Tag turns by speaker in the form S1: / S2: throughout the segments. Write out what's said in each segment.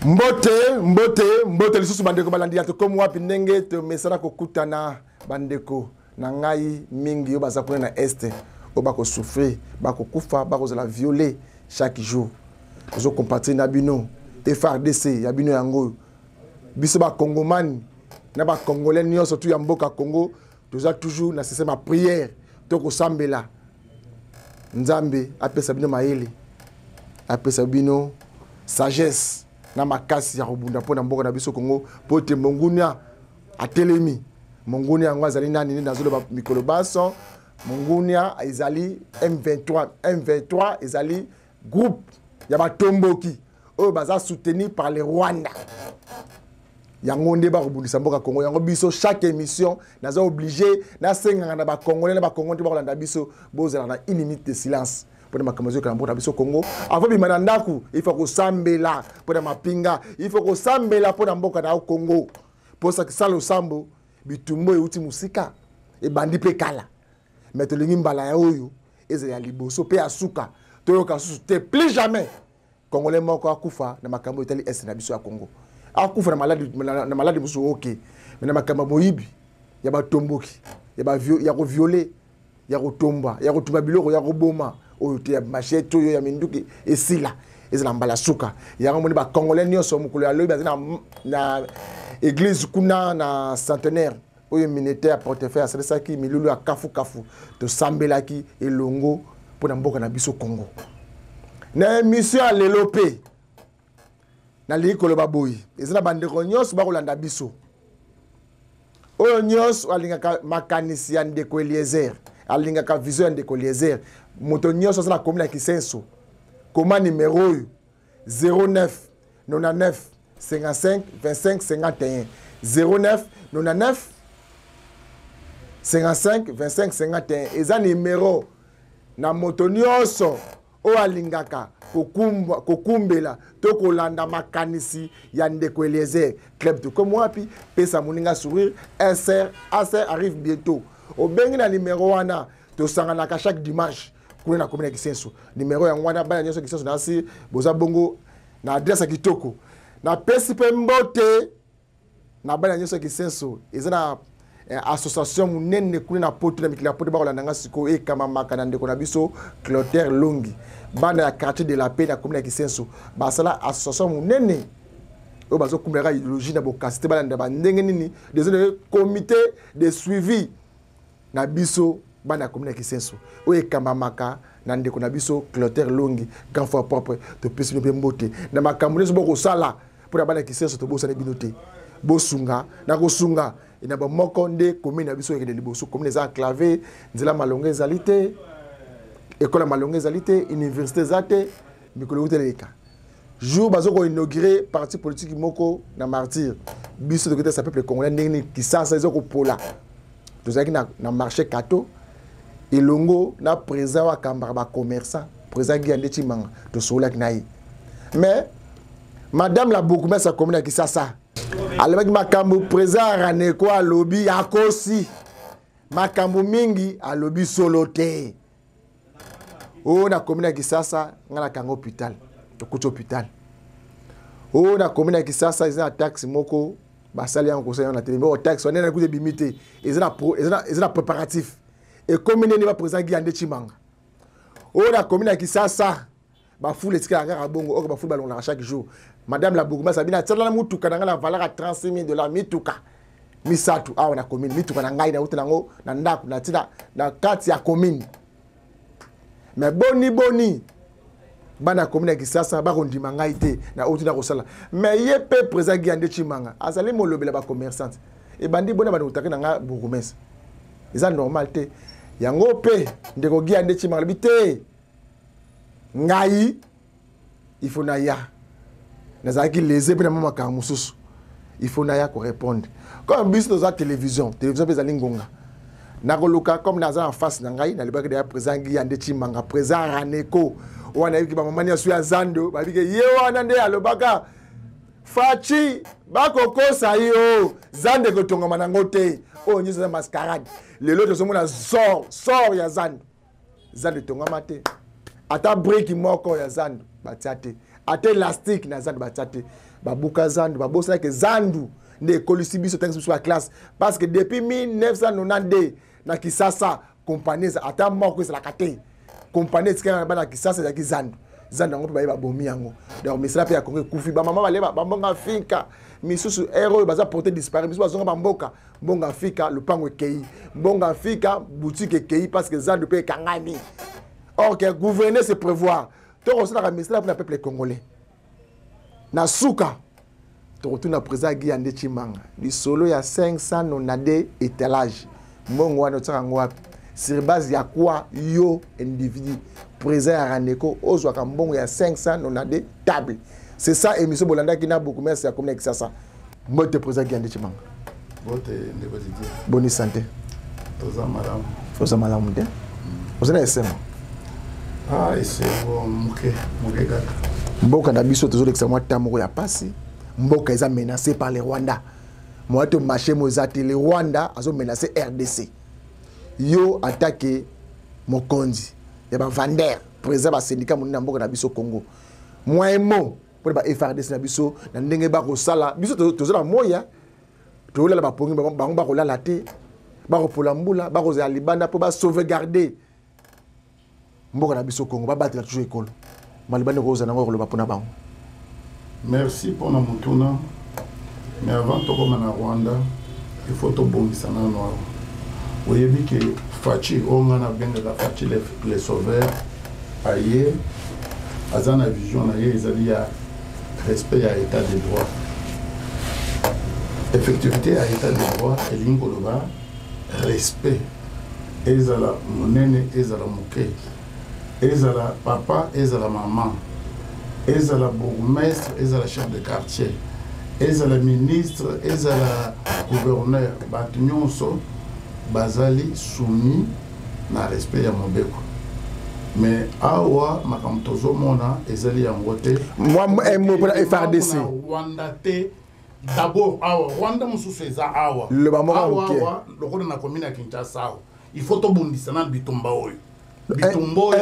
S1: Mbote lisusu bandeko balandi ya to comme wapi ndenge to mesana kokutana bandeko na ngai mingi yo baza kuna na este o bako souffrir bako kufa bako zala violer chaque jour zo compartir na bino FRDC ya bino yango biso ba congomani na ba congolais nyo surtout ya mboka Congo toza toujours na système prière to ko sambela nzambe apesa bino maele apesa bino sagesse na makasi ya kobunda pona mboka na biso Congo pote mongunia atelemi mongunia ngo azali nani na zolo mikolo baso mongunia ezali M23 ezali groupe ya batomboki oyo baza soutenu par les Rwanda yango nde ba kobundisa mboka Congo yango biso chaque émission naza obligé na senga na ba congolais na ba Congo te ba kolanda biso bozala na une minute de silence pour ma kamazo ka mboka biso Congo avant bimana ndaku il faut ko sambela pour mapinga il faut ko sambela pour mboka na Congo pour ça que ça le sambo bitumbo euti musika e bandi pe kala mettre le ngimbala ya oyo ezali ya liboso pe asuka toyoka susu te plus jamais congolais moko akufa na makambo etali est na biso ya Congo akufa na maladi musu OK mais na makambo boyibi ya batomboki ya ko violer ya ko tomba ya ko tuba biloko ya ko boma oyo te ya machete oyo ya minduki esila ezala mbala suka ya ngomoni ba congolais nyonso mukolo ya lobi na église kuna na centenaire oyo militaire portefeuille asalaki milulu ya kafu to sambelaki elongo pona mboka na biso Congo na mission ya lelope na likolo baboyi ezana bandeko nyonso bakolanda biso oyo nyonso alingaka makanisi ya ndeko Eliezer alingaka vision ya ndeko Eliezer moto nyonso azala komina kisenso koma numéro 09 99 55 25 51 09 99 55 25 51 eza numéro na moto nyonso o alingaka kokumbela to kolanda makanisi ya ndeko Eliezer club de comme wapi pesa moninga sourire SR arrive bientôt au bengi na numéro wana to sangana ka chaque dimanche kuna na komina kisenso numéro ya ngwana bana nyoso kisenso na si boza bongo na adresse kitoko na pesi pe mbote na bana nyoso kisenso ezana association munene kuna na poto na mikila poto bakolanda nga siko e kama makana ndeko na biso Clotaire Longi bana ya quartier de la paix na komina kisenso basala association munene o bazo kumela idéologie na bokasite bana ndaba ndenge nini des comité de suivi na biso bana komina kisenso o e kama maka na ndeko na biso Clotaire Longi quand fois propre to pesi no mbote na makambo nso boko sala pour bana kisenso to bosa na binote bosunga na kosunga ina ba moko nde commune na biso ekende liboso commune za clavé nzela malonga ezalité école malonga ezalité université zate mikolo uteleka jour bazoko inaugurer parti politique moko na martyr biso de côté ça peuple congolais ndenge kisasa ezoko pola tozaki na marché kato elongo na président wa kambara ba commerçant président Guy Andé Chimanga to solaki nayi mais madame la bourgmestre sa commune kisasa alebaki makambo président rane ko alobi akosi makambo mingi alobi solo te o na commune kisasa ngala kango hôpital to kuto hôpital o na commune kisasa izana taxe moko basali yango conseil na télé o taxe on na kuze bimité izana préparatif et commune ni ba président Guy Andé Chimanga o na commune kisasa ba foule etika ngaka bongo o ba foule balon la chaque jour madame la bourgmestre sabina tsala na mutuka na ngala valeur à 36 000 $ mituka misatu awa na commune mituka na ngai na utanango na ndaku na tina na kati ya commune mais boni bana commune kisasa ba kondima ngai te na utina ko sala mais yepe président Guy Andé Chimanga azali molobela ba commerçante e bandi bona bana utaka na nga bourgmestre eza normal te yango pe ndeko Guy Andé Chimanga bité ngai il faut na ya nazaki leze pe na mama ka mususu il faut na ya ko répondre comme biso za télévision pesa lingonga na koluka comme naza en face na ngai na libaki de président Guy Andé Chimanga président Raneko wana yiki ba mama ni asu ya Zando ba bike ye wana nde alobaka fachi bako kosa yo Zande ko tonga manango te o nyizo za mascarade lelo to somona sort ya Zando tonga mate ata break moko ya Zando batiate ate élastique na zandu batate babuka zandu babosa que zandu ne kolisi biso tangi sur la classe parce que depuis 1992 na Kisasa compagnie ata moko c'est la kate compagnie tika na Kisasa ya kizandu zandu ngo ba bomi yango donc misala pe ya Congo kufi ba mama baleba ba mbonga finka misusu héros baza porter disparu misusu bazonga ba mboka mbonga fika lupango ekei mbonga fika boutique ekei parce que zandu pe kangani. Or que gouverner c'est prévoir to ko sala misala pour le peuple congolais na suka to retourne à présent Guy Ande Chimanga du solo ya 590 étalage mbongo wana tsaka ngwapi sur base ya quoi yo individu présent à Raneko ozwaka mbongo ya 590 table. C'est ça émission Bolanda qui n'a beaucoup merci à comme ça. Moi te présent Guy Ande Chimanga. Bonne santé. Toza malamu de. Vous avez essayé.
S2: Ah, c'est bon, muke gaka.
S1: Mboka na biso toujours l'extrêmement tamoko ya pasi. Mboka est menacé par les Rwanda. Moi to marché mozati les Rwanda azo menacé RDC. Yo attaqué Mokonzi. Ya ba Vander, président ba syndicat mon mboka na biso Congo. Moi mo pour ba FRDC na biso na ndenge ba ko sala. Biso to na moya. To la ba pongi ba ko la te. Ba ko polambula, ba ko za libanda pour ba sauvegarder. Mboka na biso Congo ba battre toujours école.
S2: Merci pour notre tournant. Mais avant de commencer à Rwanda, il faut que bon ça na noir. Vous voyez que Fachi on a bien la Fachi les sauveurs ailleurs azana vision ailleurs ils allaient à respect à état de droit. Effectivité à état de droit et l'ingoloba respect. Ezala monene ezala moke. Ezala papa, ezala maman, ezala bourgmestre, ezala chef de quartier, ezala ministre, ezala gouverneur, batunyonso, bazali soumis na respect ya mobeko. Mais awa makamtozo mona ezali yangote.
S1: Moi un mot pour la FRDC.
S2: Rwanda te d'abord awa Rwanda mususu eza awa.
S1: Le bamora
S2: ok. Awa lokona na commune ya Kinshasa. Il faut to bundisa na bitumba oyo. Bitumbo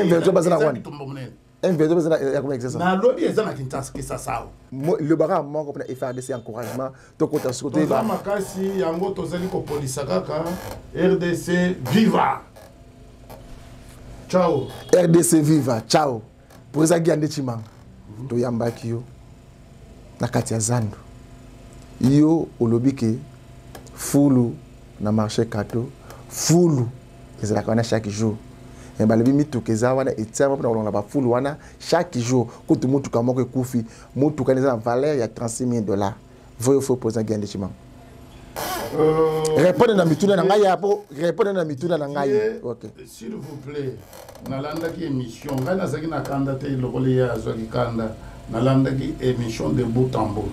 S2: na lobby ezana Kinshasa ke sasa
S1: le bara moko pour FRDC encouragement to kota soto
S2: ba makasi yango tozali ko polisa kaka RDC viva ciao
S1: RDC viva ciao pour ça Guy Ande Chimanga to yambaki yo na kati ya zandu yo olobi ke fulu na marché kato fulu ezala kana chaque jour. Et balobi mituka wana etia mpona kolonga ba fulu wana chaque jour kutu mutuka moko ekufi mutuka eza en valeur ya $36,000. Voyo faut poser Guy Ande Chimanga. Répondez na mituna na ngai hapo, répondez na mituna na ngai. OK.
S2: S'il vous plaît, nalanda ki émission, ngana zaki na kanda te lokole ya azwaki kanda, nalanda ki émission de bout en bout.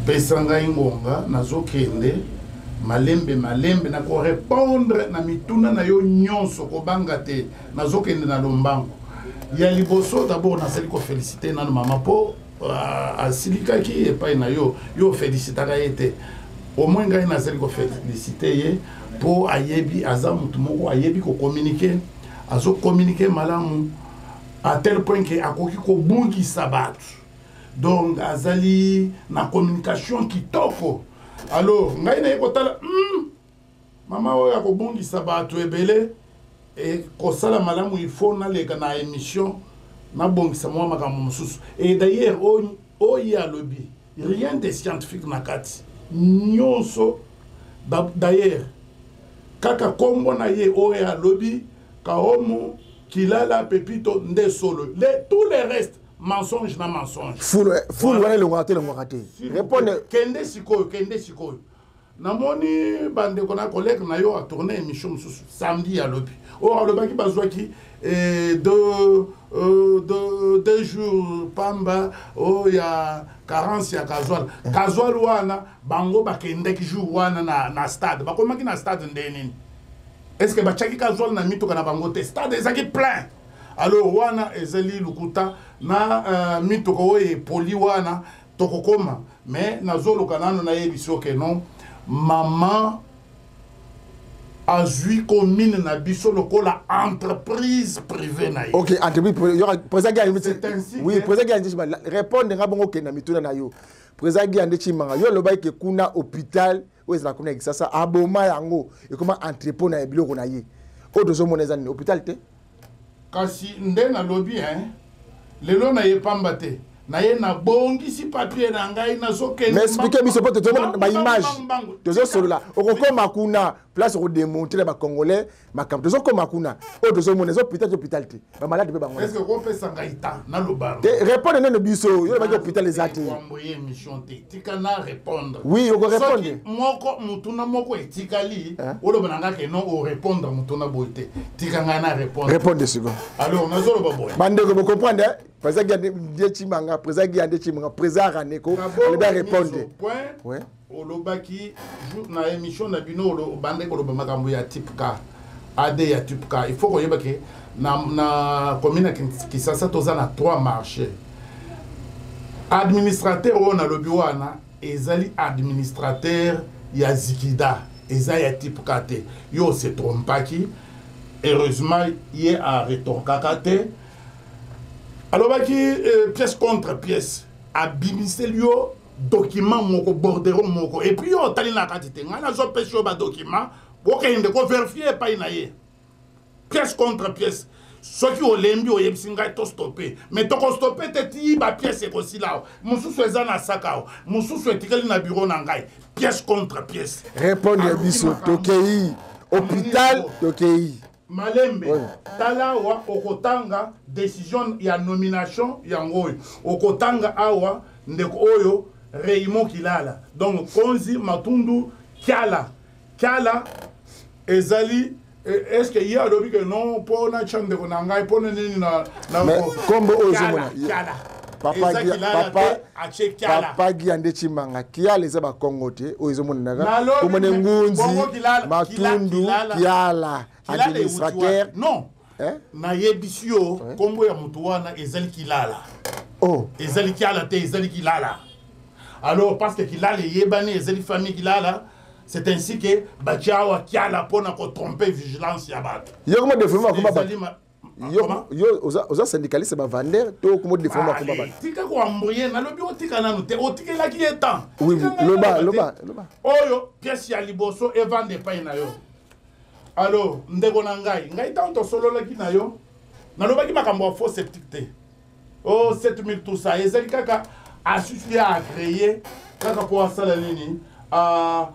S2: Pesa ngai ngonga nazokende malembe na ko répondre na mituna na yo nyonso ko banga te nazokende na lombango ya liboso d'abord na seli ko féliciter na mama po asilika ki epai na yo félicitaka yete au moins ngai na seli ko féliciter ye po ayebi aza mutu moko ayebi ko communiquer azo communiquer malamu à tel point que akoki ko bungi sabatu donc azali na communication kitoko. Alors, ngai na yekotala mama oyo akobungisa bato ebele et kosala malamu il faut na leka na émission na bongisa mwa makambo mosusu. Et d'ailleurs oyi alobi rien de scientifique na kati nyonso d'ailleurs kaka kombo na ye oyi alobi kaomo kilala pepito nde solo tous les restes mensonge na mensonge.
S1: Fulu wana le ngate. Répondez.
S2: Kende sikoyo. Namoni bande kona collègue na yo a tourné émission samedi à l'opi. Or le baki bazwaki deux jours pamba il y a carence ya Kazwal wana bango bakende ki jour wana na stade. Bakomaki na stade ndeni. Est-ce que bachaki Kazwal na mito kana bango te stade ezaki plein. Alors wana ezeli lukuta na mitoko oye poli wana tokokoma mais nazolo kanano na yebiso ke non maman azui commune na biso lokola entreprise privée na ye.
S1: Ok, entreprise privée.
S2: C'est ainsi.
S1: Oui, président répondre nga bongo ke na mituna na yo. Président Gandhi Chimanga yo loba ke kuna hôpital ou ezala kuna exasa aboma yango et comment entrepôt na biloko na ye. O dozo moneza ni hôpital te.
S2: Kasi nde na lobby lelo na ye pamba te. Na ye na bongi si papier na ngai na soke.
S1: Mais expliquez biso pote to ba image. Tozo solola. Okoko makuna place ko démontrer ba congolais makam tozo ko makuna. O dozo moneza hôpital te. Ba malade be ba ngona.
S2: Est-ce que ko pesa ngai ta na lobaro?
S1: Répondre non biso, yo ba hôpital les ati.
S2: Ko envoyer mission te. Tika na répondre.
S1: Oui, on répondre.
S2: Moko mutuna moko etikali, o lo bananga ke non o répondre mutuna boité. Tika na répondre.
S1: Répondre second.
S2: Alors na zo lo ba boy.
S1: Bande ko comprendre. Président Gandhi Chimanga, président Raneko, on va répondre.
S2: Ouais. Olobaki na émission na bino bande ko lo makambo ya type K. AD ya type K. Il faut ko yebake na commune Kisasa toza na 3 marchés. Administrateur on a le wana ezali administrateur ya Zikida, eza ya type K. Yo se trompaki. Heureusement, il a retorkakate. Alors, pièce contre pièce, abimissé yo document moko borderon moko et puis yo tali na katite ngana zo pêche ba document pour que ndeko vérifier pas inaye pièce contre pièce ceux qui ont lembi o yebsinga to stopper mais to ko stopper te ti ba pièce ko sila mususu eza na sakao mususu etikali na bureau na ngai pièce contre pièce
S1: répondre biso tokei hôpital tokei
S2: Malembe, tala wa okotanga décision ya nomination ya ngoyo. Okotanga awa ndeko oyo Raymond Kilala. Donc Konzi Matundu Kiala. Kiala ezali est-ce que y a lobi que non pour na chande ko nanga pour nini na
S1: kombo ozo mona.
S2: Papa
S1: Gandhi Chimanga Kiala eza ba Congo te ozo mona naga. Komone ngunzi Matundu Kiala. Administrateur
S2: non na yebisio kombo ya mutu wana ezali Kilala ezali Kiala te ezali Kilala alors parce que Kilala yebane ezali famille Kilala c'est ainsi que bachawa Kiala pona ko tromper vigilance ya bato
S1: yo comment défendre comme ba yo oza syndicaliste ba vendeur to comment défendre comme ba
S2: tika ko ambrouiller na lobi otika nanu te otikela ki etan
S1: oui loba
S2: oyo pièce ya liboso e vendre pas na yo. Alors, ndeko na ngai tanto solo la kina yo. Nalobaki makambo faux sceptique te. Oh 7000 tout ça, ezali kaka asusi à créer kaka ko asala nini a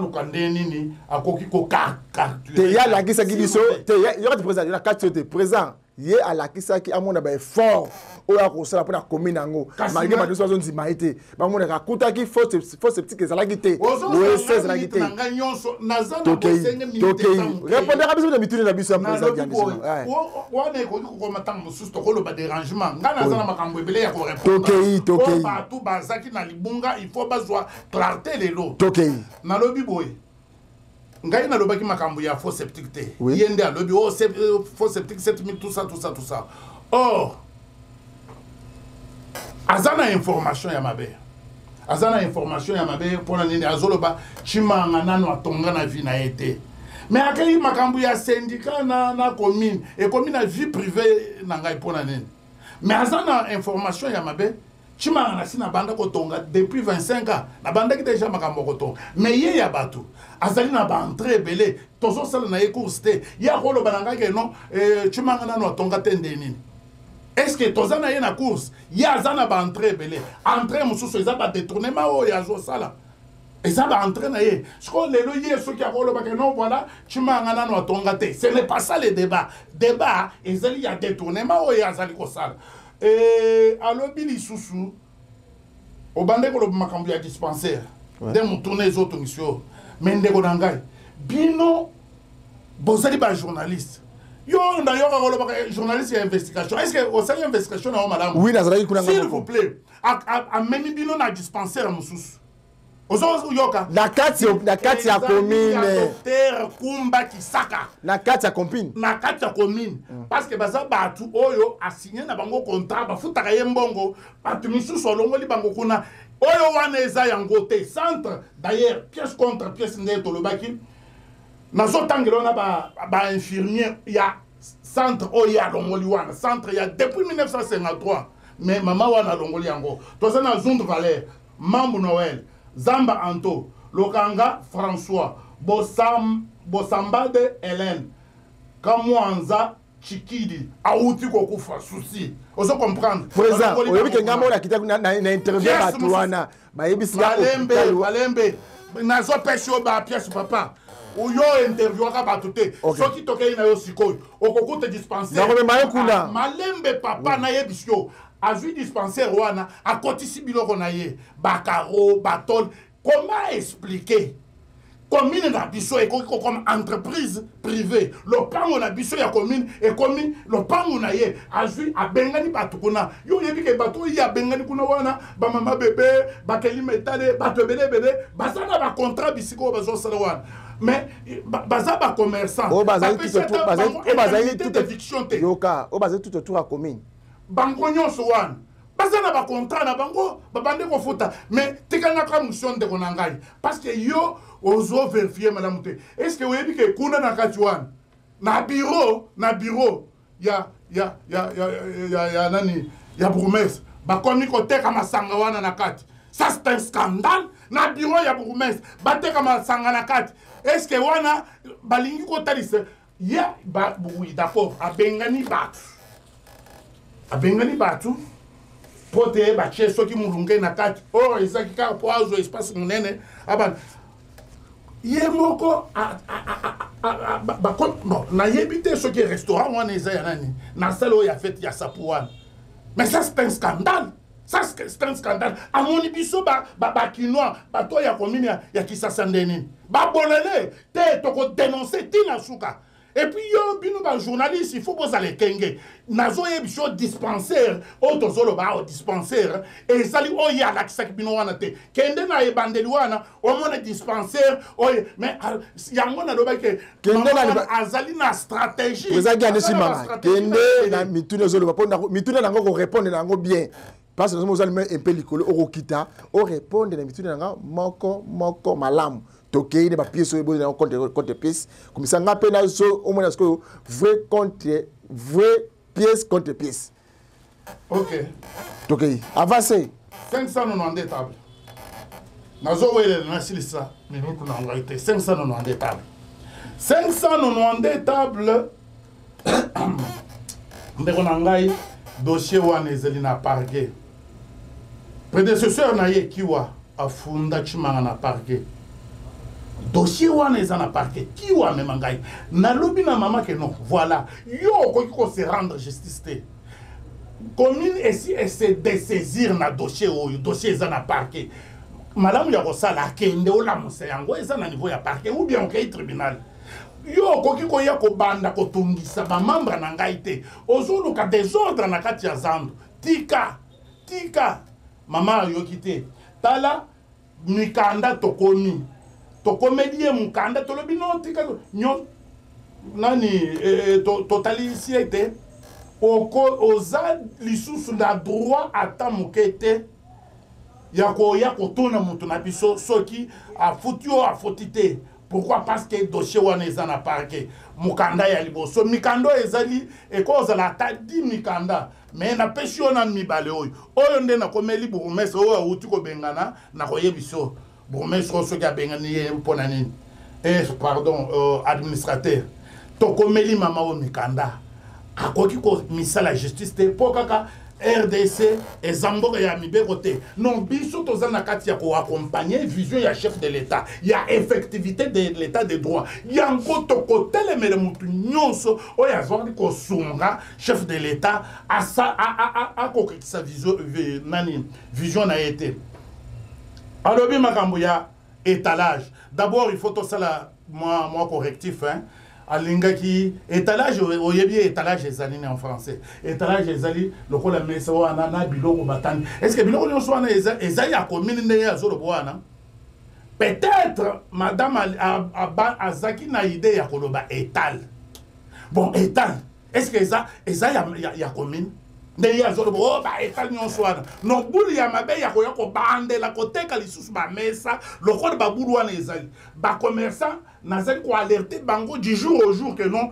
S2: lukande nini akoki ko carte.
S1: Te ya la kisa kibiso, te ya président la carte te présent. Ye à la kisa ki amona ba fort o ya ko sala pona commune ngo malgré ba deux zones zimaité ba mona ka kuta ki faux sceptique ezala kité o 16 la kité
S2: nga nyonso nazana bosenge
S1: minute répondre ka biso na mituni na biso président Gandhi
S2: wa ne ko ko matango susu to ko lo ba dérangement nga nazana makambo ebele ya ko répondre
S1: tokei
S2: ba tout bazaki na libunga il faut bazwa clarté lelo
S1: tokei
S2: na lobi boy ngai na lobaki makambo ya faux sceptique te yende a lobi faux sceptique 7000 tout ça or azana information ya mabe pona nini azoloba chimanga nano atonga na vie na ete mais akeli makambo ya syndicat na commune et commune a vie privée na ngai pona nini mais azana information ya mabe chimanga na sina banda ko tonga depuis 25 ans na banda ki déjà makambo ko tonga mais ye ya bato azali na ba entrée belé tozo sala na course te ya ko lo bananga ke non chimanga nano tonga tende nini est-ce que tozana ye na course ya azana ba entrée belé entrée mususu eza ba détournement o ya zo sala eza ba entrée na ye siko lelo ye so ki akolo ba ke non voilà chimanga nano tonga te ce n'est pas ça le débat ezali ya détournement o ya azali ko sala alobi lisusu obande ko lo makambo ya dispensaire de mon tourner les autres missions mais ndeko na ngai bino bozali ba journaliste yo ndayo ka ko ba journaliste ya investigation est-ce que au sein investigation na madame
S1: oui nazali kuna
S2: s'il vous plaît a même bino na dispensaire mususu ozo yoka
S1: na kati ya commune
S2: docteur Kumba Kisaka
S1: na kati ya commune
S2: parce que baza batu oyo a signé na bango contrat ba futaka ye mbongo batu misusu olongoli bango kuna oyo wana eza yango te centre d'ailleurs pièce contre pièce ndeto lobaki nazo tangelo na ba infirmier ya centre oya longoli wana centre ya depuis 1953 mais mama wana longoli yango toza na Zundu Valère Mambu Noël Zamba Anto Lokanga François Bosambade Hélène Kamwanza Chikidi auti kokufa souci ozo comprendre
S1: président oyebi ke ngambo la kita na interview batu wana bayebi sika
S2: Balembe nazo pesho ba pièce papa uyo interview ka batu te soki tokei na yo sikoyo okokuta dispensaire Malembe papa na yebisyo azui dispensaire wana akotisi biloko na ye bakaro batol comment expliquer commune na biso et comme entreprise privée le pango na biso ya commune et commune le pango na ye azui abengani batu kuna yo yebi ke batu ya bengani kuna wana ba mama bébé ba keli metale batu bele basana ba contrat bisiko bazo sala wana mais baza ba commerçant
S1: baza tout autour à commune
S2: bango nyonso wana bazana ba contrat na bango babande ko futa mais tikana ka mission de konangai parce que yo ozo vérifier madame te est-ce que webi ke kuna na kati wana na bureau ya nani ya bourgmestre ba komi ko teka masanga wana na kati ça c'est un scandale na bureau ya bourgmestre ba teka masanga na kati est-ce que wana balingi ko talise ya ba oui d'accord abengani batu pote ba cheso ki mulunge na kati oh ezaki ka poazo espace munene abana ye moko bon na yebite ce qui est restaurant wana eza ya nani na salo ya fête ya sapuana mais ça c'est un scandale c'est un scandale amoni biso ba kinois ba to ya commune ya Kisasa ndeni ba bolele te toko dénoncer tina suka. Et puis, il y a des journalistes, il faut poser les kenge. Nazo yebisho dispensaire, auto zolo ba dispensaire, et sali o ya la kisak bino wana te. Kende na ebandeli wana, o mona dispensaire, mais yango na doba ke kende na azali na stratégie.
S1: Vous avez gagné si mama. Kende na mitune zolo ba pona mitune na ngo répondre na ngo bien. Parce que nous allons un peu likolo o kita, o répondre na mitune na ngo moko malamu. Toké ne ba pièce bo na contre pièce comme ça ngapé na so au moins que vrai pièce contre pièce.
S2: OK.
S1: Toké avancez
S2: 590 tables. Nazo wele na silisa minute na ngalité 590 tables. 590 tables. Ndeko na ngai dossier wana ezeli na parquet. Prédécesseur na ye kiwa afunda chimanga na parquet. Dossier wana eza na parquet kiwa memangai na lobi na mama ke non voilà yo ko se rendre justice te commune essaie de saisir na dossier oyo dossier eza na parquet malamu ya kosala kende ola musa yango eza na niveau ya parquet ou bien au tribunal yo ko ya ko banda ko tungisa ba membre na ngai te ozoluka désordre na kati ya zando tika mama yo kite tala mikanda tokomi tokomedie mukanda tolobi no tika nyo nani totalisiete oza lisusu na droit ata mokete ya kotuna mutu na biso soki afuti o afoti te. Pourquoi? Parce que dossier wana eza na parquet mukanda ya liboso mikando ezali ekozala ata 10 mikanda mais na pesi ona mibale oyo nde na komeli bourgmestre oyo auti kobengana na koyebiso bourgmestre oyo soki abengani ye mpona nini administrateur tokomeli mama o mikanda akoki komisa la justice te mpo kaka RDC ezamboka ya mibeko te non biso toza na kati ya koaccompagner vision ya chef de l'État ya effectivité de l'État de droit yango tokotelemele mutu nyonso oyo azwaki kosunga chef de l'État akokokisa vision na ye te alobi makambo ya étalage. D'abord il faut tosala moi correctif alingaki étalage oyebi étalage ezali en français étalage ezali lokola mesa wana na biloko batani est-ce que biloko nyonso wana ezali ya commune nde ya zolobo wana peut-être madame azaki na idée ya koloba étal bon étal est-ce que eza ya commune ndenge azoloba o baétat nyonso wana no bulu ya mabe ya koya kobandela koteka lisusu bamesa lokola babulu wana ezali bacommerçant nazali koalerte bango du jour au jour que non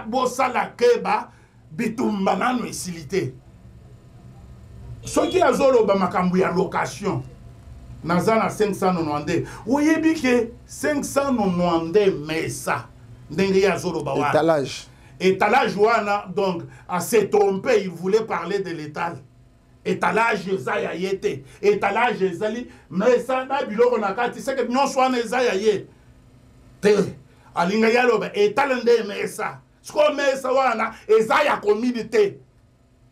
S2: bosala keba bitumba nano esili te soki azoloba makambo ya location naza na 592 oyebi ke 592 mesa ndenge ye azoloba wana
S1: étalage.
S2: Étalage wana, donc, à se tromper, il voulait parler de l'étal. Étalage ezaya yete. Étalage ezali, mais ça na biloko na kati, c'est que nyonso wana ezaya ye. Te, alinga yaloba, étal nde mesa. Sko mesa wana, ezaya communauté.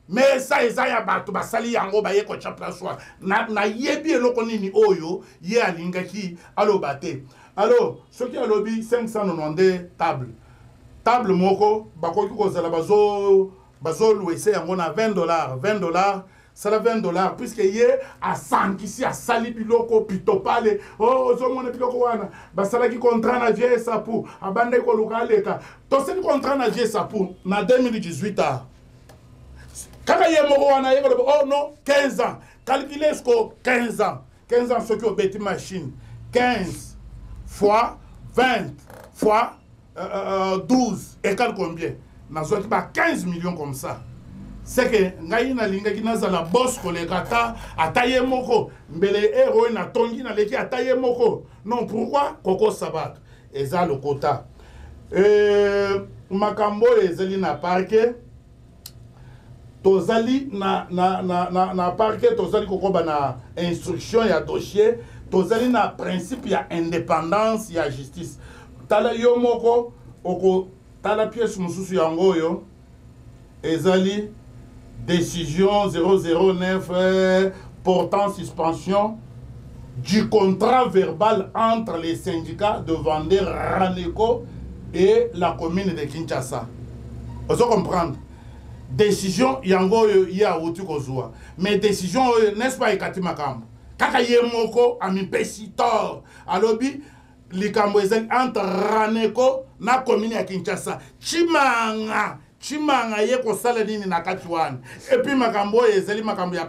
S2: Mesa ezaya bato basali yango ba ye ko chapla swa. Na yebi eloko nini oyo, ye alinga ki aloba te. Alors, ce qui alobi 592 tables. Table moko bakoki kozala bazo louer yango na $20 sala $20 puisque ye asangisi asali biloko pitopale ozomona biloko wana basalaki contrat na vie sapu abande koluka aleka toseli contrat na vie sapu na 2018 kaka ye moko wana ye koloba oh non 15 ans calculez ce 15 ans ce qui obeti machine 15 fois 20 fois 12 égale combien? Nazwaki ba 15 millions comme ça. C'est que ngai na linga ki nazala boss kolekata ataye moko mbele héros na tongi na leki ataye moko. Non, pourquoi? Koko Sabat eza lokota. Makambo ezali na parquet. Tozali na parquet tozali kokoba na instruction ya dossier, tozali na principe ya indépendance ya justice. Tala yo moko oko tala pièce mususu yango yo ezali décision 009 portant suspension du contrat verbal entre les syndicats de vendeurs Raneco et la commune de Kinshasa. Vous comprendre? Décision yango yo ya uti kozwa. Mais décision n'est-ce pas ekati makambo. Kaka ye moko amipesi tort. Alobi likambo ezali entre Raneco na commune ya Kinshasa. Chimanga ye kosala nini na kati wana. Et puis makambo ezali makambo ya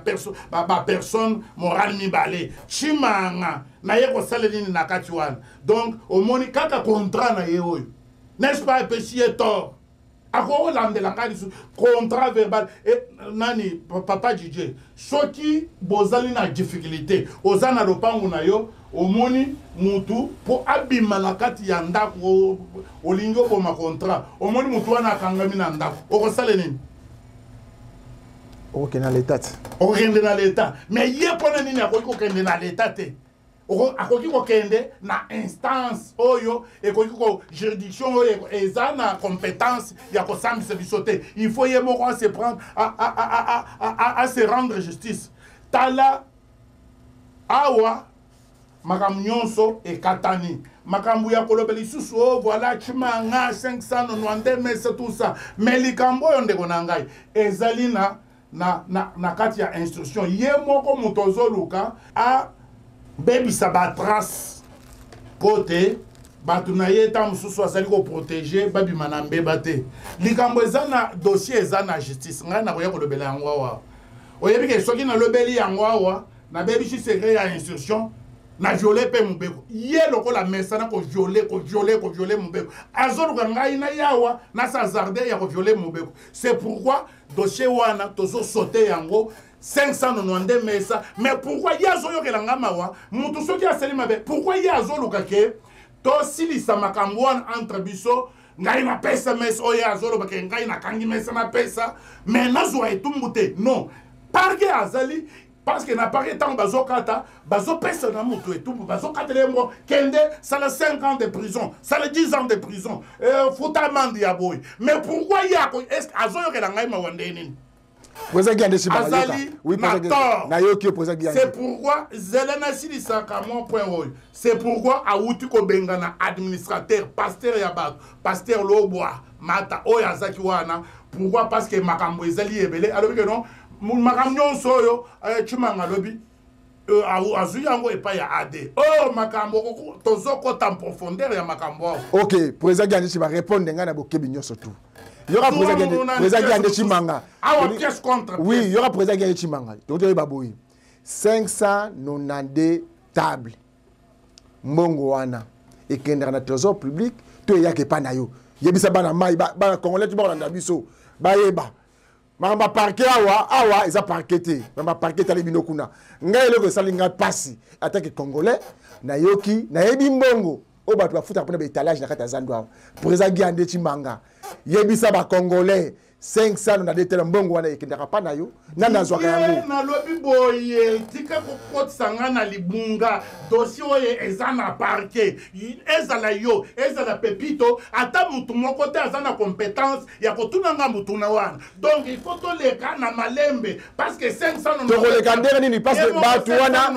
S2: personne morale mibale. Chimanga na ye kosala nini na kati wana. Donc omoni kaka contrat na ye oyo. N'est-ce pas epesi ye tort? Ako landela ngani contrat verbal et nani papa DJ soki bozali na difficulté ozana lopango na yo omoni mutu po abima na kati ya ndako olingo po ma contrat omoni mutu wana akangami na ndako okosala nini
S1: okokende na l'état
S2: okokende na l'état mais ye pona nini akoki kokende na l'état te akoki kokende na instance oyo ekoki ko juridiction oyo eza na compétence ya kosambisa biso te il faut ye moko se prendre à se rendre justice tala awa makambo nyonso ekatani makambo ya kolobela lisusu o voilà chimanga 592 mais c'est tout ça mais likambo oyo ndeko na ngai ezali na kati ya instruction ye moko moto ozoluka a Baby sabatras côté batuna yeta mususu asali ko protéger babi manambe bate likambo ezana dossier ezana justice nga na koya kolobela yango wa oyebi ke soki na lobeli yango wa na baby chi secret ya instruction na violer pe mubeko ye lokola mesa na ko violer mubeko azoluka ngai na yawa na sa jardin ya ko violer mubeko c'est pourquoi dossier wana tozo sauter yango 592 mesa mais pourquoi yazo yokela ngamawa mutu soki aseli mabe pourquoi yazo lukake to silisa makambo wana entre biso ngai na pesa mesa oyo yazo lobake ngai na kangi mesa na pesa mais nazwa etumbute non parquet azali parce que na parquet tant bazokata bazopesa na mutu etumbu bazokata lembo kende sala 5 ans de prison sala 10 ans de prison futa mandi ya boy mais pourquoi yako est azo yokela ngai mawande nini
S1: c'est
S2: pourquoi Zelena Silisaka mon point haut. C'est pourquoi Aouti Kobengana administrateur, pasteur Yabat, pasteur Loboa, Mata Oyazaki Wana. Pourquoi? Parce que Makambo Ezali Ebele. Alors que non, Makambo Soyo, Chimanga Lobi, Azuyango et pas ya AD. Oh, Makambo, Tozoko en profondeur ya Makambo.
S1: Ok, président Gandhi va répondre à Bokebinyo surtout. Il y aura président Gandé Chimanga.
S2: Pièce contre.
S1: Oui, il y aura président Gandé Chimanga. Donc, 592 tables. Mbongoana. Et qu'il y a un trésor public, tout y a que pas nayo. Yebisa bana mai, bana congolais, tu vas en abisso. Baeba. Mamba parquet awa, ils ont parqueté. Mamba parquet tali binokuna. Ngai loko salinga passi. Attaque congolais, nayoki, nayebi mbongo. Oba tu vas foutre après l'étalage na kata zandwa. Président Gandé Chimanga. Yebisa ba congolais. 500 on a des mbongo wana ekendaka pa na yo nana zwaka yango
S2: na lobi boye tika ko kotsanga na libunga dossier oye ezana parquet ezala yo ezala pepito ata mutu moko te azana compétence ya kotunanga mutu na wana donc il faut to leka na malembe parce que 500 on
S1: to leka ndere nini parce que ba tu wana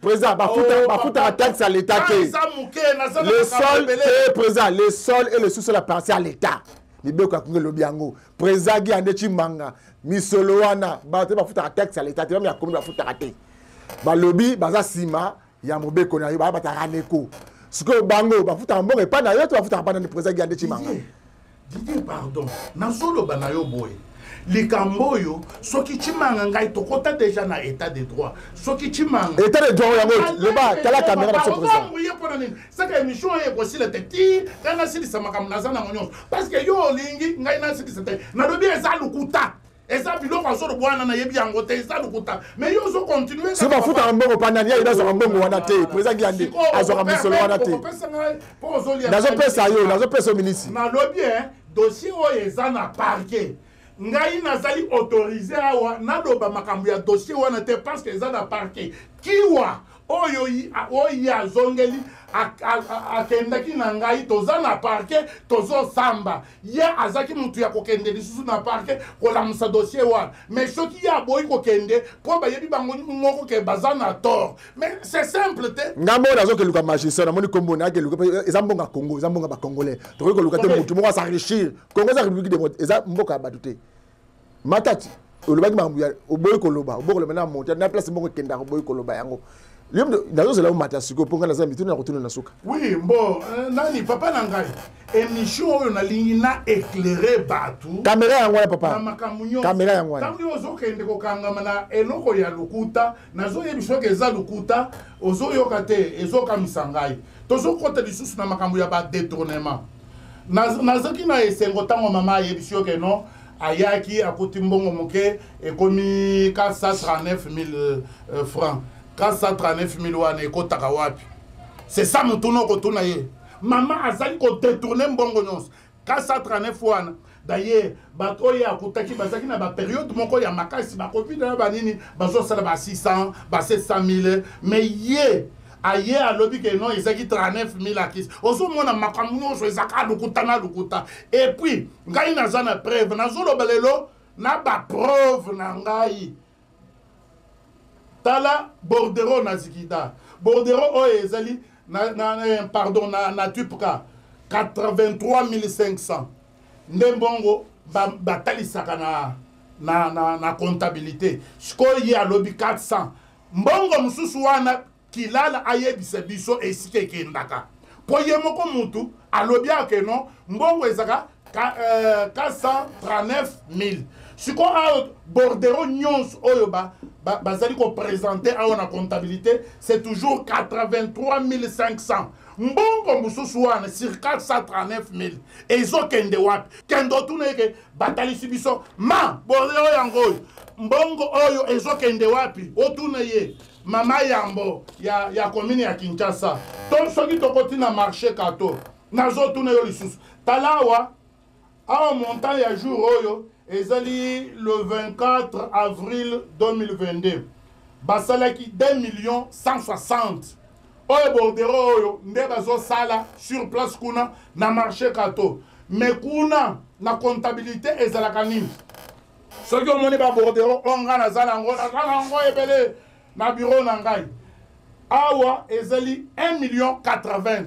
S1: président ba futa taxe à l'état le sol et président le sol et le sous-sol appartient à l'état. Libeko akunge lobiango président Gandé Chimanga misolo wana ba te ba futa taxe à l'état te ba komi ba futa raté ba lobby baza sima ya mobeko na yo ba ta raneko siko bango ba futa mbongo e pa na yo to ba futa pa na président Gandé Chimanga
S2: Didier pardon na solo bana yo boy likambo yo soki Chimanga ngai tokota déjà na état de droit soki Chimanga
S1: état de droit yango le ba tala caméra na président
S2: c'est que émission est aussi le teti kana sili sama kam nazana monyo parce que yo lingi ngai na sili c'était na lobi eza lukuta eza biloko azoro bwana na yebi yango te eza lukuta mais yo zo continuer
S1: so ba futa mbongo panani ya ida zo mbongo wana te président Gandé azora misolo wana te nazo pesa yo nazo pesa ministre
S2: na lobi dossier oyo eza na parquet ngai nazali autorisé awa naloba makambo ya dossier wana te parce que eza na parquet kiwa oyo azongeli akendaki na ngai toza na parquet tozosamba ye azaki mutu ya kokende lisusu na parquet kolamusa dossier wana mais soki ye aboyi kokende mpo bayebi bango moko ke baza na tort mais c'est simple te
S1: ngambo nazokeluka magistrat namoni kombo nakeluka eza mbonga Congo eza mbonga bacongolais tokoki koluka te mutu moko asarichir Congo eza république démocratique eza mboka ya bato te matati olobaki makambo ya oboyi koloba na monte na place moko ekendaka oboyi koloba yango nazozela omata sikoyo mpo ngai naza mituni na kotuna na suka
S2: oui bon nani papa na ngai émission oyo nalingi na éclairé bato
S1: caméra yango wana papa
S2: na makambo nyonso
S1: caméra yango wana
S2: ntango ozokende kokangama na eloko ya lokuta nazoyebi soki eza lokuta ozoyoka te ezokamisa ngai tozokota lisusu na makambo ya badétournement nazaki na esengo ntango mama ayebisi yo ke non ayaki akuti mbongo moke ekomi 439 000 francs 439 000 wana ekotaka wapi c'est ça mutu okotuna ye mama azali kodétourne mbongo nyonso 439 wana d'ailleurs bato oyo akutaki bazalaki na bapériode moko ya makasi bacovid na banini bazosala ba 600 ba 700 000 mais ye aye alobi ke non ezaki 39 000 akisi ozomona makambo nyonso ezaka lukuta na lukuta et puis ngai naza na preuve nazoloba lelo na bapreuve na ngai tala bordero na zikida bordero oyo ezali pardon na tupka 83 500 nde mbongo batalisaka na comptabilité sikoyo ye alobi 400 mbongo mosusu wana kilala ayebisa biso esika ekendaka po ye moko mutu alobi ake no mbongo ezaka 439 000 siko ayo bordero nyonso oyo bazali koprésente ayo na comptabilité c'est toujours 83 500 mbongo mosusu wana sur 439 000 ezokende wapi kende otuna eke batalisi biso ma bordero yango oyo mbongo oyo ezokende wapi otuna ye mama yambo ya commune ya Kinshasa to soki tokoti na marché kato nazotuna yo lisusu talawa awa montant ya jour oyo ezali le 24 avril 2022 basalaki 2 160 oyo bordero oyo nde bazosala sur place kuna na marché kato mais kuna na comptabilité ezalaka nini soki omoni babordero onga nazala yango ebele na bureau na ngai awa ezali 1 80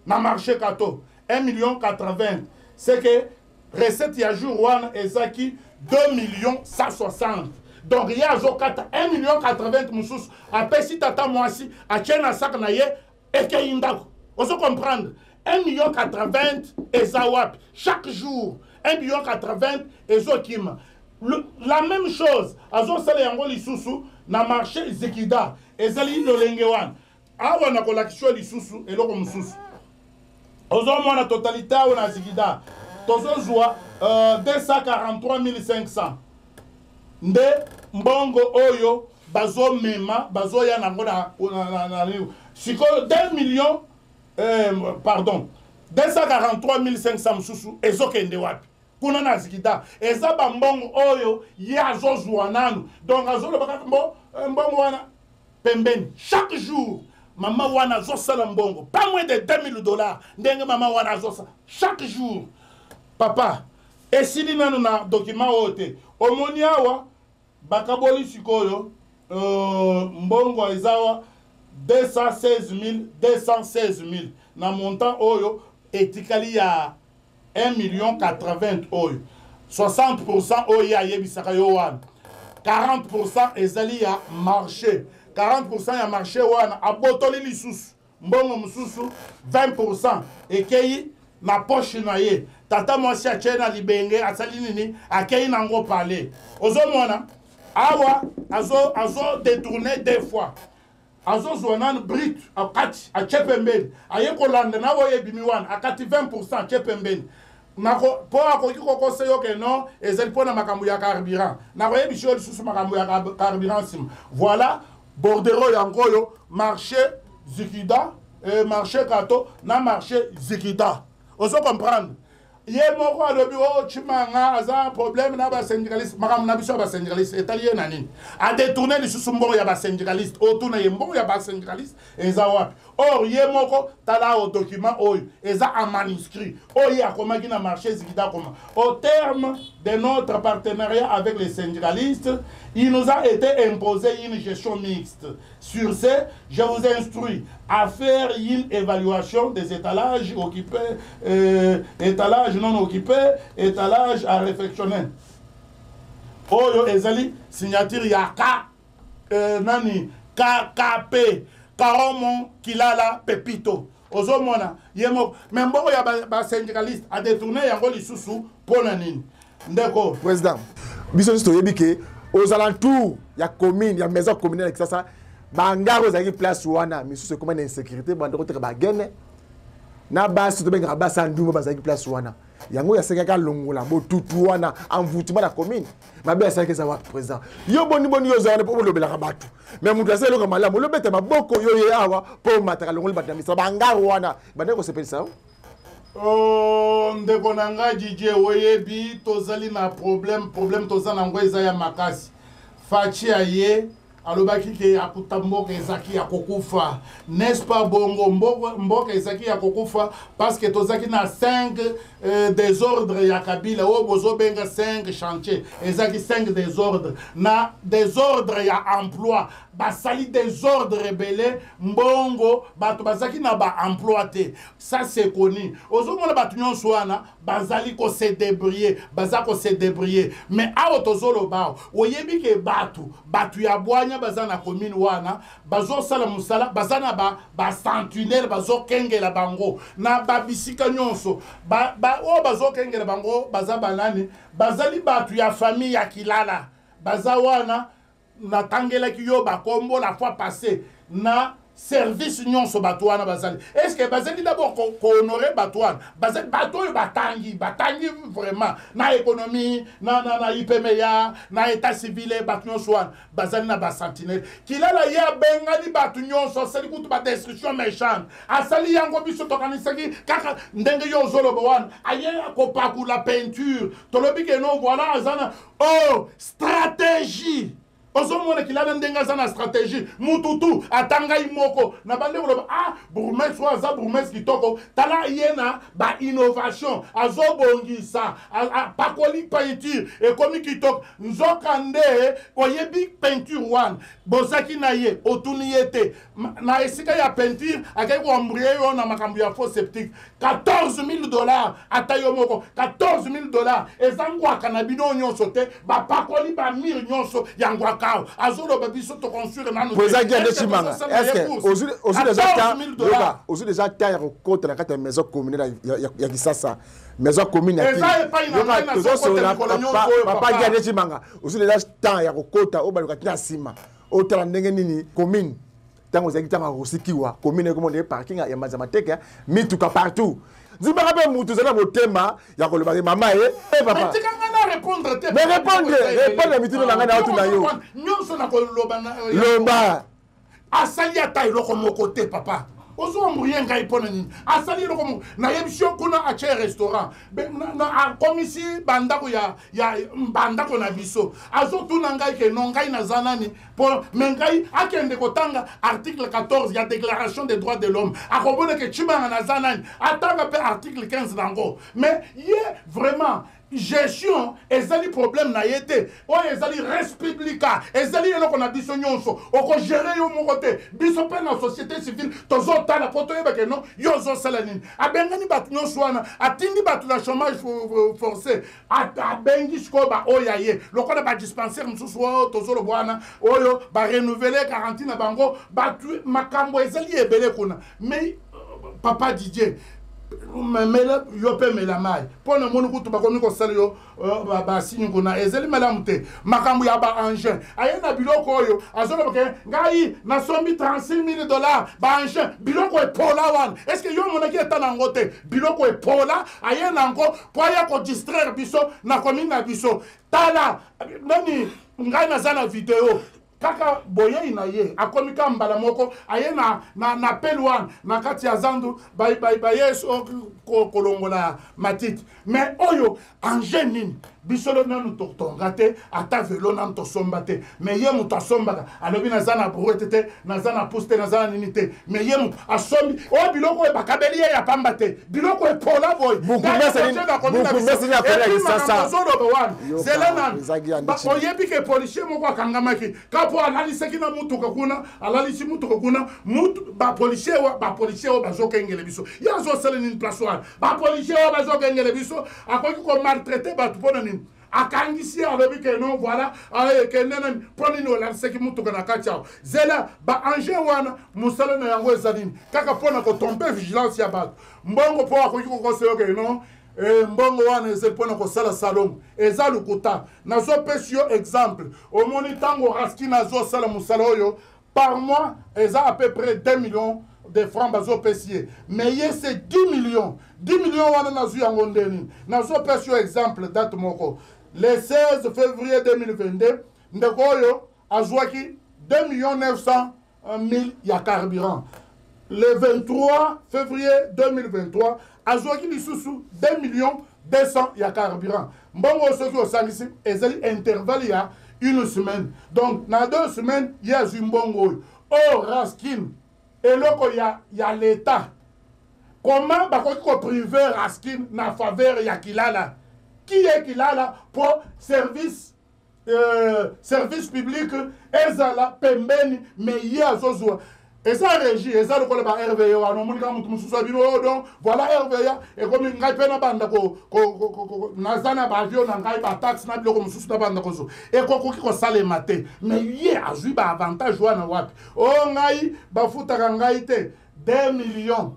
S2: na marché kato 1 80 c'est que recette ya jour wana ezaki 2 160 donc ye azokata 1 80 mosusu apesi tata mwasi atie na sak na ye ekei ndako ozo comprendre 1 million 80 ezawap chaque jour 1 million 80 ezokima. La même chose azo sala yango lisusu na marché Zekida ezali lolenge wana awa na kolakisho lisusu eloko mususu ozo mona totalité na Zekida tozo zwa 243 500 nde mbongo oyo bazo mema bazo ya nango na siko 2 millions pardon 243 500 mususu ezokende wapi kuna na Zekida eza bambongo oyo ya azozwa nanu donc azoloba mbongo wana pembeni chaque jour mama wana azosala mbongo pas moins de 2000 $, ndenge mama wana azosala chaque jour papa esili nanu na document ote omoni awa bakaboli sikoyo mbongo ezawa 216 000 na montant oyo etikali ya 1 million 80 oyo 60% oyo ya yebisaka yo wana 40% ezali ya marché 40% ya marché wana abotoli lisusu mbongo mususu 20% ekei na poche na ye tata mwasi atie na libenge asali nini akei nango pale ozomona awa azo détourné 2 fois azo zwanan brut akati achepembeni ayekolanda na boye bimi wana akati 20% achepembeni nako po akoki kokose yo ke non ezali pona makambo ya carburant nako yebisho lisusu makambo ya carburant sim voilà bordero yangoyo marché Zekida marché Kato na marché Zekida ozo comprendre ye moko alobi o chimanga aza problème na ba syndicaliste makambo na biso ba syndicaliste italien na nini a détourner lisusu mbongo ya ba syndicaliste otuna ye mbongo ya ba syndicaliste eza wapi or ye moko tala au document oyo eza en manuscrit oyo akomaki na marché Zekida koma au terme de notre partenariat avec les syndicalistes il nous a été imposé une gestion mixte. Sur ce, je vous instruis à faire une évaluation des étalages occupés, étalages non occupés, étalages à réfectionner. Oyo ezali signature ya nani KKP Karomo Kilala Pepito. Ozomona yemo memboko ya ba syndicaliste a détourné yango lisusu pona nini. Ndeko
S1: président biso toyebi ke aux alentours ya commune ya maison communale que ça bangaro zaki place wana misusu comme une insécurité bande ko ba gene na basi to benga basa ndumba bazaki place wana yango ya seka ka longola bo tutu wana envoûtement la commune mabe ya seka za wa président yo boni yo za po lobela ka batu mais mutu aselo ko malamu lo bete maboko yo ye awa po mataka longola badamisa bangaro wana bande ko sepelisa
S2: ndeko na nga DJ oyebi tozali na problème tozana ngo eza ya makasi fachi aye alobaki ke akuta mboka ezaki ya kokufa n'est-ce pas bongo mboka ezaki ya kokufa parce que tozaki na 5 désordres ya Kabila o bozo benga 5 chantiers ezaki 5 désordres na désordres ya emploi basali désordres rebelle mbongo bato bazaki na ba emploité ça c'est connu ozomona bato nyonso wana bazali ko se débrouiller bazako se débrouiller mais a otozolo bao oyebi ke batu ya bwanya bazana commune wana bazo sala musala bazana ba sentinelle bazo kengela bango na babisika nyonso o bazo kengela bango bazaba nani bazali batu ya famille ya Kilala bazawana na tangela ki yo bakombo la fois passée na service nyonso batuana bazali est-ce que bazali d'abord ko honorer batuana bazali batoyo batangi vraiment na économie na IPMEA na état civil batu nyonso wana bazali na ba sentinelle Kilala ya bengali batu nyonso sali kutu ba destruction méchante asali yango biso tokanisaki kaka ndenge yo zolobo wana aye ko pakula peinture tolobi ke no voilà azana oh stratégie Ozomona Kilala ndenga za na stratégie mututu atanga imoko na bande ko bourgmestre aza bourgmestre kitoko tala yena ba innovation azobongisa pakoli peinture et komi kitoko nzokande oyebi peinture one bozaki na ye otuniete na esika ya peinture akai ko embrouiller yo na makambo ya faux septique $14,000 atayo moko $14,000 ezangwa kana bino nyonso te ba pakoli ba mire nyonso yangwa Makao, Azolo Babiso to construire nano.
S1: Président Guy Chimanga, est-ce que aussi déjà taille au côté de la maison commune ya Kisasa, maison commune ya Papa Guy Chimanga, aussi déjà taille au côté au Balukatina Sima, au Talandenge Nini commune. Tant que vous avez aussi kiwa commune comme on parking ya Mazamateka, mituka partout. Zimbabwe mutu zana motema ya koloba mama papa. Mais répondre mitino na ngana watu na yo.
S2: Nyonso na koloba na
S1: loba.
S2: Asali ata iloko mokote papa. Ozo mbuye ngai pona nini. Asali iloko mo na yebisho kuna ache restaurant. Na komisi bandako ya bandako na biso. Azo tuna ngai ke non ngai na zanani pour mengai akende kotanga article 14 ya déclaration des droits de l'homme. Akobone ke chimanga na zanani. Atanga pe article 15 nango. Mais vraiment gestion ezali problème na yete o ezali respublica ezali eloko na biso nyonso oko gérer yo moko te biso pe na société civile tozo tala poto yeba ke non yo zo sala nini abengani batu nyonso wana atindi batu na chômage forcé abengi skoba oya ye lokola ba dispensaire msusu tozo lo bwana oyo ba renouveler garantie na bango batu makambo ezali ebele kuna mais papa DJ mela yope mela mai pona monu kutu bakomi ko sala yo ba sinyo kuna ezeli mela mute makambu ya ba engin ayena biloko oyo azolo ke ngai na sombi $36,000 ba engin biloko e pola wan est-ce que yo mona ki etana ngote biloko e pola ayena ngo po ya ko distraire biso na commune na biso tala nani ngai na zana video kaka boye ina ye akomika mbala moko ayena na pelwan na kati ya zandu bay yeso kolongola matiti mais oyo engine bisolo nanu tongate ata velo nan to sombate mais ye muto sombaka alobi na zana brouette na zana poste na zana ninite mais ye muto asombi o biloko e bakabeli ya pambate biloko e pola boy beaucoup merci na pele sasa zelena oyebi ke policier moko akangamaki kapo analisaki na mutuka kuna alalisi mutuka kuna mutu ba policier wa bazokengele biso ya zo sele ni place wa ba policier wa bazokengele biso akoki ko maltraiter ba tupona ni akangisi alobi ke non voilà ke nene poni no la seki mutuka na kachao zela ba anje wana musala na yango ezalini kaka pona ko tromper vigilance ya bato mbongo po akoki ko conseiller ke non mbongo wana eze pona ko sala salon eza lukuta nazo pesio exemple au moni tango raski nazo sala musala oyo par mois eza à peu près 2 millions de francs bazo pesier mais c'est 10 millions wana nazo yango ndeni nazo pesio exemple date moko le 16 février 2022 ndeko oyo azwaki 2,900,000 ya carburant. Le 23 février 2023 azwaki lisusu 2,200,000 ya carburant. Mbongo soki osangisi ezali intervalle ya une semaine. Donc na 2 semaines ya zimbongo. Oh Raskin eloko ya l'état. Comment bakoki ko priver Raskin na faveur ya Kilala? Qui est Kilala pour service public ezala pembeni mais ya zozwa eza régie eza lokola ba RVA wana monika mutu mususu bino donc voilà RVA et comme ngai pena banda ko nazana ba avion na ngai ba taxe na biloko mususu na banda ko so et ko ki ko sale maté mais ye azui ba avantage wana wapi o ngai ba futaka ngai te 2 millions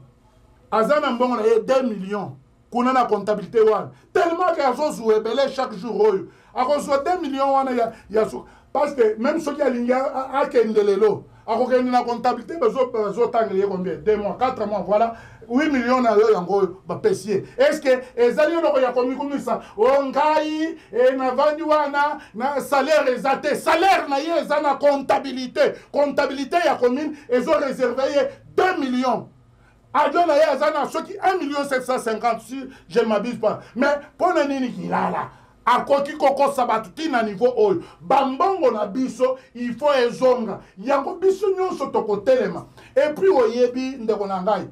S2: azana mbongo na 2 millions kuna na comptabilité wana tellement que azozu ebele chaque jour oyo akozo 2 millions wana ya parce que même ceux qui alinga akendelelo akokende na comptabilité bazo tangelier combien 2 mois 4 mois voilà 8 millions na yo yango ba pesier est-ce que ezali loko ya komikumisa ongai na vandi wana na salaire ezate salaire na ye ezana comptabilité ya commune ezo réservé 2 millions. Adjo na ya zana soki 1,750,000 si je ne m'abuse pas. Mais pour nini kilala akoki koko sabatuti na niveau oyo bambongo na biso il faut ezonga yango biso nyonso tokotelema et puis oyebi ndeko na ngai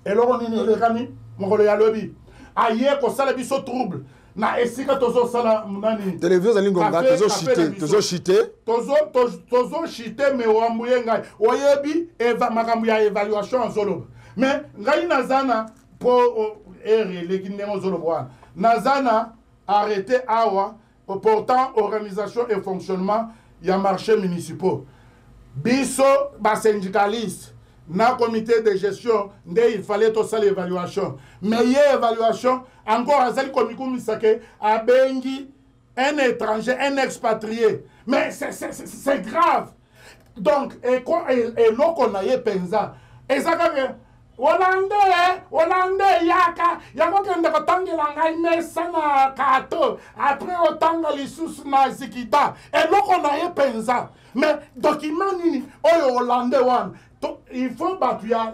S2: eloko nini elekani mokolo ya lobi aye ko sala biso trouble na esika tozo sala munani
S1: télévision za lingonga tozo
S2: chité mais wambuye ngai oyebi makambu ya évaluation zolo mais ngai nazana po lekindemo zolo bwana nazana arrêté awa portant organisation et fonctionnement il y a marché municipaux. Biso, ba syndicaliste, na comité de gestion, il fallait tout ça l'évaluation. Mais il y a évaluation, encore à celle comme Misake, à Bengi, un étranger, un expatrié. Mais c'est grave. Donc, et là qu'on a eu pensa, et ça que Hollandais yaka kende kotangela ngai mesa na kato après otanga lisusu na zikita eloko na ye penza mais document nini oyo Hollandais wana il faut batu ya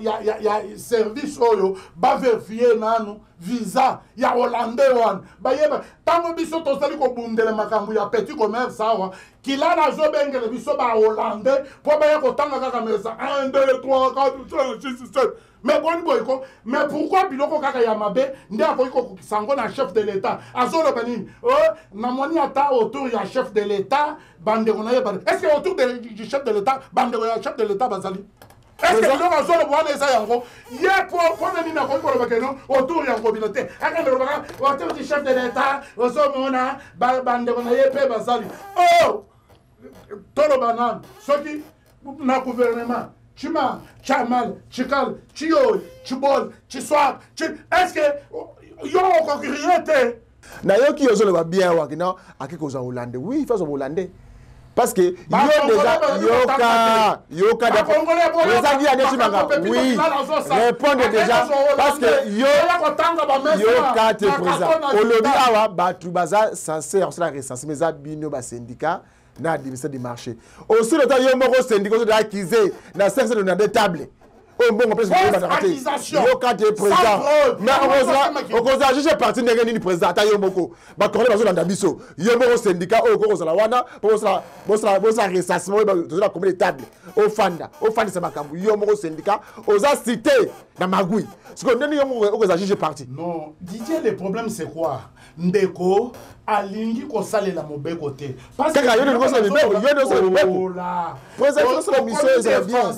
S2: service oyo ba vérifier nanu visa ya Hollandais wana ba yeba tango biso tosali ko bundela makambu ya petit commerce awa kila na zo bengele biso ba Hollandais po ba ya kotanga kaka mesa 1 2 3 4 5 6 7. Mais mais pourquoi biloko kaka yamabe ndi akoki sango na chef de l'état azolo banini na moni ata autour ya chef de l'état bande on a est-ce que autour du chef de l'état bande ya chef de l'état bazali est-ce que biloko azolo bwana esa yango ye pour nini na ko ko bakeno autour ya communauté akende baka autour du chef de l'état osomona bande on a yepe bazali tolo banan soki na gouvernement Chima, Chamal, Chikal, Chio, Chibol, Chiswap, est-ce que yo kokriete?
S1: Na yo qui ose le bien wa kina akiko za Hollandais. Oui, il faut Hollandais. Parce que yo déjà yoka da Prezagi ane chimanga. Oui. Répondez déjà parce que yoka te présent. Olobi awa batu baza censé en cela recensé mais za bino ba syndicat na administration du marché. Aussi le temps yo moko syndicat de acquisé na 500 de des tables. Oh bon, on peut se dire yo ka te présent. Mais on cause juge parti ndenge ni président ta yo moko. Ba corner bazo landa biso. Yo moko syndicat o ko la wana pour ça recensement de la commune de table. Au fanda c'est makambu. Yo moko syndicat oza cité na magui. Ce que ndeni yo moko ko juge parti.
S2: Non, Didier le problème c'est quoi? Ndeko alingi ko salela mobeko te
S1: parce que yo ne ko salela mobeko président sur la mission c'est bien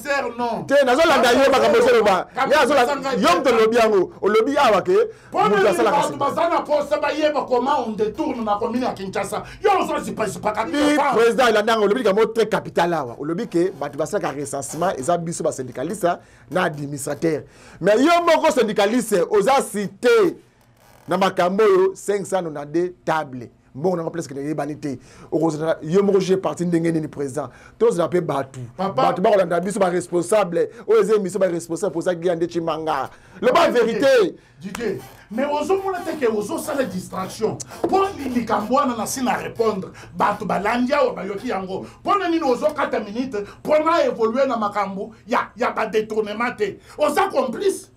S1: te nazo landa yo makambo solo ba nazo yo to lobi yango o lobi awa ke
S2: mutu sala ka bazana poste ba yeba comment on détourne na commune ya Kinshasa yo so si pas ka
S1: président il a ndanga o lobi ka mo très capital awa o lobi ke batu basala ka recensement eza biso ba syndicaliste na administrateur mais yo moko syndicaliste oza cité na makambo yo 592 tables bon on a presque les banité yo mo j'ai parti ndenge ni président tous la pe batu ba kolanda biso ba responsable o eze miso ba responsable pour ça gande chimanga le ba vérité
S2: Didier mais ozo mona te ke ozo sala distraction pour li kambwana na sina répondre batu balandia o bayoki yango pour nini ozo 4 minutes pour na évoluer na makambo ya ba détournement te oza complice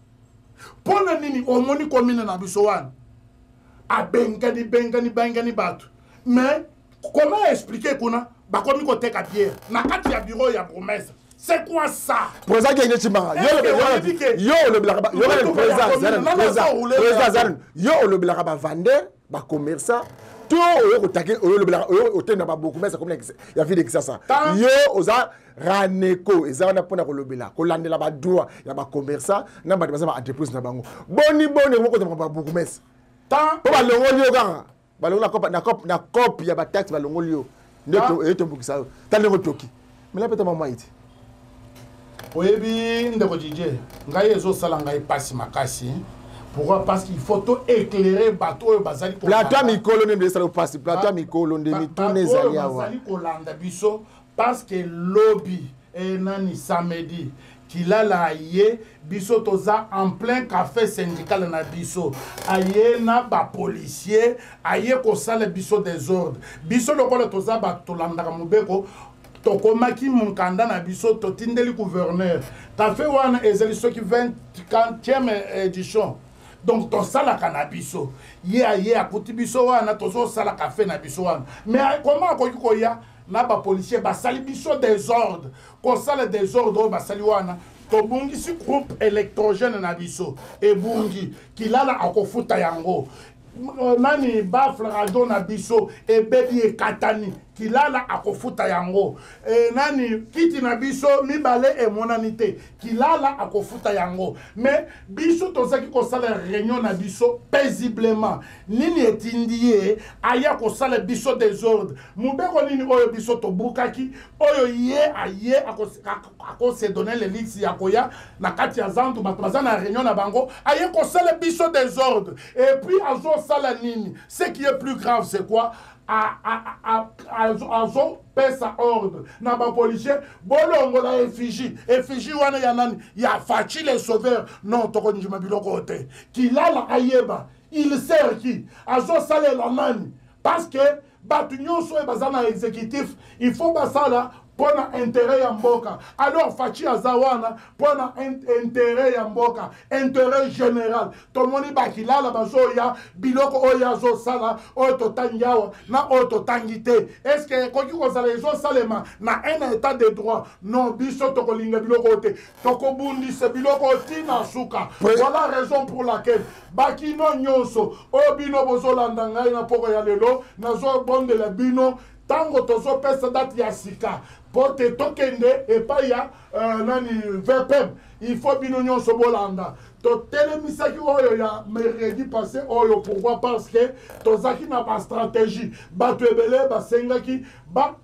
S2: pour nini o moni commune na biso wana a bengani batu mais comment expliquer qu'on ba komi ko teka pierre na kati ya bureau ya promesse c'est quoi ça
S1: pour ça que chimanga yo le blaka yo le président yo le blaka ba vendeur ba commerçant tout yo taquer yo le blaka yo otena ba beaucoup mais ça comme ya vie de ça yo oza raneko eza na pona ko lobela ko landela ba droit ya ba commerçant na ba entreprise na bango boni moko to ba beaucoup mais po balongoli yo kaka balongola na copie ya bataxe balongoli yo ndeto etombukisa yo talengo toki mela peta mama iti
S2: oyebi ndeko DJ ngai ezosala ngai pasi makasi pourquoi parce qu'il faut tout éclairer bateau oyo bazali
S1: plateau mikolo nde esala pasi plateau mikolo nde mitune ezali awa
S2: bazali kolanda biso parce que lobby enani samedi kilala ye biso toza en plein café syndical na biso aye na ba policier aye ko sala biso désordre biso lokola toza ba tolanda mobeko tokomaki mukanda na biso totindeli gouverneur café wana ezali soki 24e édition donc tosala kana biso ye aye akuti biso wana tozo sala café na biso wana mais comment akoki koya na ba policier basali biso désordre ko sala désordre basali wana tobungi si groupe électrogène na biso ebungi kilala akofuta yango nani bafle radio na biso ebebi ekatani Kilala akofuta yango nani kiti na biso mibale e monanite Kilala akofuta yango mais biso tozaki kosala réunion na biso paisiblement nini etindie aya kosala biso désordre mubeko nini oyo biso tobukaki oyo ye aye akose donner les lits ya koya na kati ya zandu bato baza na réunion na bango aye kosala biso désordre et puis azo sala nini ce qui est plus grave c'est quoi azo pesa ordre na ba policier bolongo la effigie wana ya nani ya Fachi les sauveurs non toko njima biloko te Kilala ayeba il sert qui azo sale la nani parce que batu nyonso e bazana exécutif il faut basala pona intérêt ya mboka alors Fachi azawana pona intérêt ya mboka intérêt général tomoni bakilala bazoya biloko oya zo sala oto tangiawa na oto tangite est-ce que koki kozala zo salema na un état de droit non biso tokolinga biloko te tokobundi se biloko tina suka voilà raison pour laquelle bakino nyonso obino bozolanda ngai na poko ya lelo nazo bondela bino tango tozo pesa date ya sika pote tokende et pas ya nani VPM il faut bino nyonso bolanda to telemisaki oyo ya mercredi passé oyo pourquoi parce que tozaki na ba stratégie bato ebele basengaki ba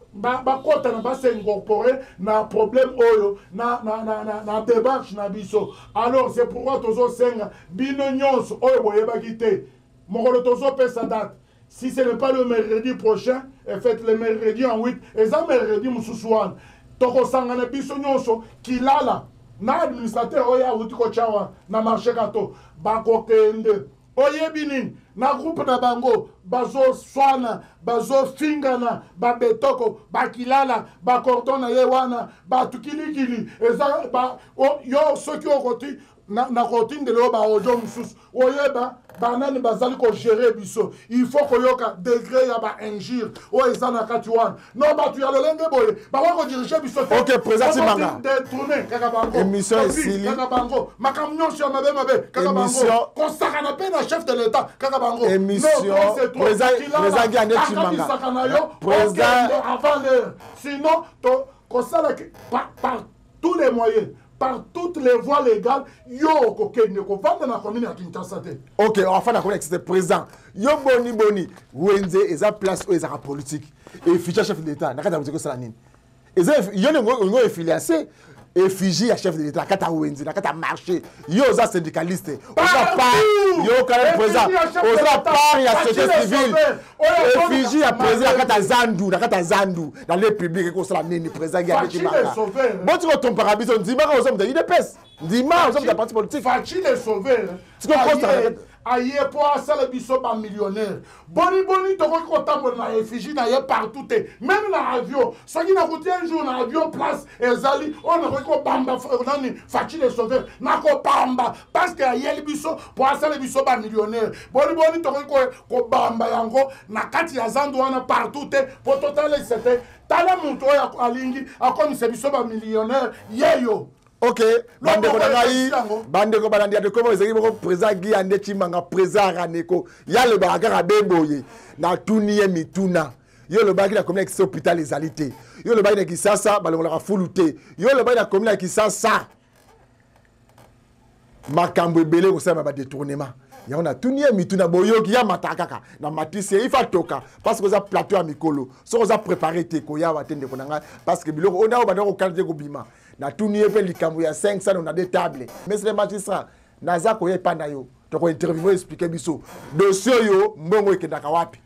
S2: kota na base incorporé na problème oyo na démarche na biso alors c'est pourquoi tozo senga bino nyonso oyo boyebaki te mokolo tozo pesa date. Si ce n'est pas le mercredi prochain, faites le mercredi en 8, et ça mercredi moussousouane. Toko sangana biso nyonso Kilala na administrateur oya utiko chawa na marché kato bako kende oyebinin na groupe na bango bazo swana bazo fingana babetoko bakilala bakordona yewana batukilikili eza ba yo soki okoti na routine de l'eau ojo mususu oyeba banani bazali ko gérer biso il faut koyoka degré ya ba injure o ezana kati wana non batu ya lolenge boye ba ko diriger biso
S1: OK président Simanga
S2: détourner kaka bango
S1: émission esili
S2: kaka bango makamnyo sur mabe kaka bango kosaka na pe na chef de l'état kaka bango
S1: émission président Gandé Simanga
S2: président avant l'heure sinon to kosala par tous les moyens par toutes les voies légales, yo kokende ko vanda na commune ya Kinshasa te.
S1: OK, enfin na commune c'était président. Yo boni wenze eza place o eza politique et ficha chef de l'état na kata mutiko sala nini. Eza yo ngo efiliace effigie ya chef de l'état kata wenze na kata marché. Yo za syndicaliste, oza pas yo quand président, oza pas ya société civile. Effigie ya président kata zandu dans les publics ko sala nini président Gandé Simanga. Bon tu ton parabiso ndima ko somme de IDPS. Ndima somme de parti politique.
S2: Fachi les sauveurs.
S1: Tu comprends
S2: aye po asala biso ba millionnaire boni toko ko tambo na effigie na ye partout même na avion soki na kuti un jour na avion place ezali on ko bamba nani Fachi les sauveurs na ko bamba parce que aye biso po asala biso ba millionnaire boni toko ko bamba yango na kati ya zandu wana partout po total c'était tala muntu ya alingi akomisa biso ba millionnaire yeyo.
S1: OK, bandeko balandi de comment ezaki boko président Gandé Simanga président Raneko ya le bakaka bemboye na tuniye mituna yo le baki na commune ki hôpital ezalité yo le baki na Kisasa balongola fuluté yo le baki na commune ki Kisasa makambo ebele ko sema ba détournement ya on a tuniye mituna boyoki ya matakaka na matisi il faut toka parce que ça plateau à mikolo so za préparer te ko ya watende ko nanga parce que biloko on a ba ko kalite ko bima na tuniye pe likambo ya 500 on a des tables mais les magistrats naza ko ye panda yo to ko interview expliquer biso dossier yo mbongo ekendaka wapi